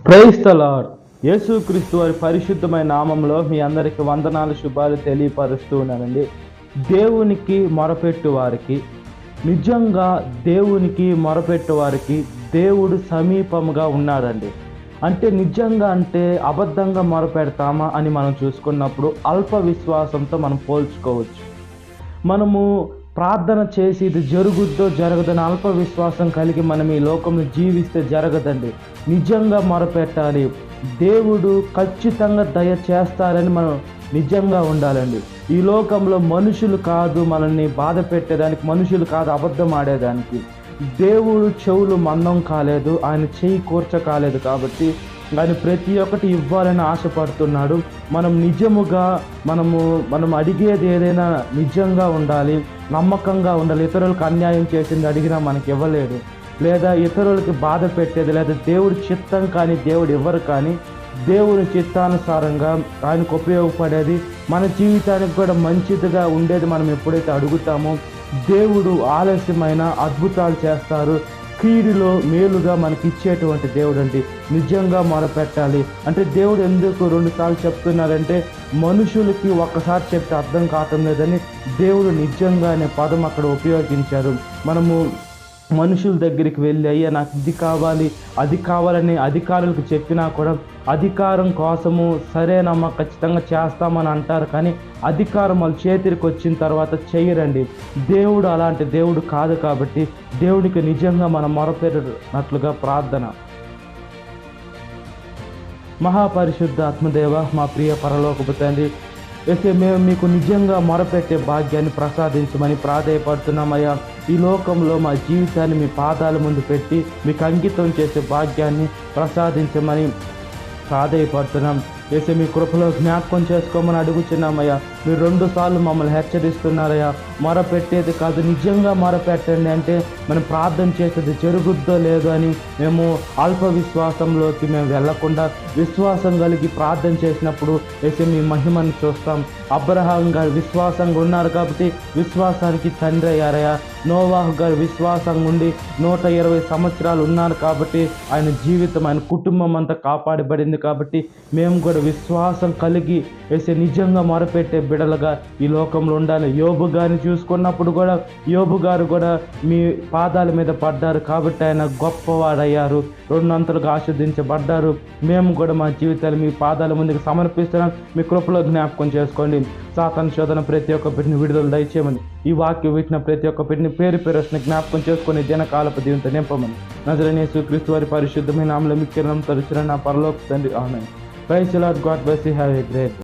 Praise the lord. యేసుక్రీస్తు వారి పరిశుద్ధమైన నామంలో మీ అందరికీ వందనాలు, శుభాలు తెలియపరుస్తూ ఉన్నానండి. దేవునికి మొరపెట్టు వారికి, నిజంగా దేవునికి మొరపెట్టు వారికి దేవుడు సమీపముగా ఉన్నాడండి. అంటే నిజంగా అంటే అబద్ధంగా మొరపెడతామా అని మనం చూసుకున్నప్పుడు అల్ప విశ్వాసంతో మనం పోల్చుకోవచ్చు. మనము ప్రార్థన చేసి ఇది జరుగుద్దో జరగదని అల్ప విశ్వాసం కలిగి మనం ఈ లోకంలో జీవిస్తే జరగదండి. నిజంగా మొరపెట్టాలి. దేవుడు ఖచ్చితంగా దయ చేస్తారని మనం నిజంగా ఉండాలండి. ఈ లోకంలో మనుషులు కాదు మనల్ని బాధ పెట్టేదానికి, మనుషులు కాదు అబద్ధం ఆడేదానికి. దేవుడు చెవులు మందం కాలేదు, ఆయన చెయ్యి కూర్చ కాలేదు. కాబట్టి ఆయన ప్రతి ఒక్కటి ఇవ్వాలని ఆశపడుతున్నాడు. మనం నిజముగా మనం అడిగేది ఏదైనా నిజంగా ఉండాలి, నమ్మకంగా ఉండాలి. ఇతరులకు అన్యాయం చేసింది అడిగినా మనకి ఇవ్వలేడు, లేదా ఇతరులకి బాధ పెట్టేది, లేదా దేవుడి చిత్తం కానీ దేవుడు ఇవ్వరు. కానీ దేవుని చిత్తానుసారంగా ఆయనకు ఉపయోగపడేది, మన జీవితానికి కూడా మంచిదిగా ఉండేది మనం ఎప్పుడైతే అడుగుతామో దేవుడు ఆలస్యమైన అద్భుతాలు చేస్తారు. కీడులో మేలుగా మనకి ఇచ్చేటువంటి దేవుడు అండి. నిజంగా మొరపెట్టాలి అంటే దేవుడు ఎందుకు 2 సార్లు చెప్తున్నారంటే, మనుషులకి ఒక్కసారి చెప్తే అర్థం కావటం లేదని దేవుడు నిజంగా అనే పదం అక్కడ ఉపయోగించారు. మనము మనుషుల దగ్గరికి వెళ్ళి అయ్యా నాకు ఇది కావాలి అది కావాలని అధికారులకు చెప్పినా కూడా అధికారం కోసము సరేనమ్మా ఖచ్చితంగా చేస్తామని అంటారు. కానీ అధికారం వాళ్ళ చేతికి వచ్చిన తర్వాత చెయ్యరండి. దేవుడు అలాంటి దేవుడు కాదు. కాబట్టి దేవుడికి నిజంగా మనం మొరపెట్టినట్లుగా ప్రార్థన. మహాపరిశుద్ధ ఆత్మదేవ, మా ప్రియ పరలోకపు తండ్రి, అయితే మేము మీకు నిజంగా మొరపెట్టే భాగ్యాన్ని ప్రసాదించమని ప్రాధేయపడుతున్నామయ్యా. ఈ లోకంలో మా జీవితాన్ని మీ పాదాల ముందు పెట్టి మీకు అంకితం చేసే భాగ్యాన్ని ప్రసాదించమని ప్రాధేయపడుతున్నాం. వేసే మీ కృపలో జ్ఞాపకం చేసుకోమని అడుగుతున్నామయ్యా. మీరు 2 సార్లు మమ్మల్ని హెచ్చరిస్తున్నారయ్యా. మొరపెట్టేది కాదు, నిజంగా మొరపెట్టండి అంటే మనం ప్రార్థన చేసేది జరుగుద్దో లేదో అని మేము అల్ప విశ్వాసంలోకి మేము వెళ్లకుండా విశ్వాసం కలిగి ప్రార్థన చేసినప్పుడు వేసే మీ మహిమను చూస్తాం. అబ్రహాం గారు విశ్వాసంగా ఉన్నారు కాబట్టి విశ్వాసానికి తండ్రి అయ్యారయ్యా. నోవాహు గారు విశ్వాసంగా ఉండి 120 సంవత్సరాలు ఉన్నారు కాబట్టి ఆయన జీవితం, ఆయన కుటుంబం అంతా కాపాడబడింది. కాబట్టి మేము కూడా విశ్వాసం కలిగి వేసే నిజంగా మొరపెట్టే బిడలుగా ఈ లోకంలో ఉండాలి. యోబు గారిని చూసుకున్నప్పుడు కూడా యోబు గారు కూడా మీ పాదాల మీద పడ్డారు కాబట్టి ఆయన గొప్పవాడయ్యారు, 2 అంతలుగా ఆస్వాదించబడ్డారు. మేము కూడా మా జీవితాలు మీ పాదాల ముందుకు సమర్పిస్తున్నాం. మీ కృపలో జ్ఞాపకం చేసుకోండి. సాతాను శోధన ప్రతి ఒక్క బిడ్డని విడుదల దయచేయమని, ఈ వాక్యం వింటున్న ప్రతి ఒక్క బిడ్డని పేరు జ్ఞాపకం చేసుకొని దినకాలపు దీవెనతో నింపమని నజరేయుడైన యేసుక్రీస్తు వారి పరిశుద్ధమైన నామములో మీకు తరచున నా పరలోక తండ్రి. Amen. Praise the Lord. God bless you. Have a great day.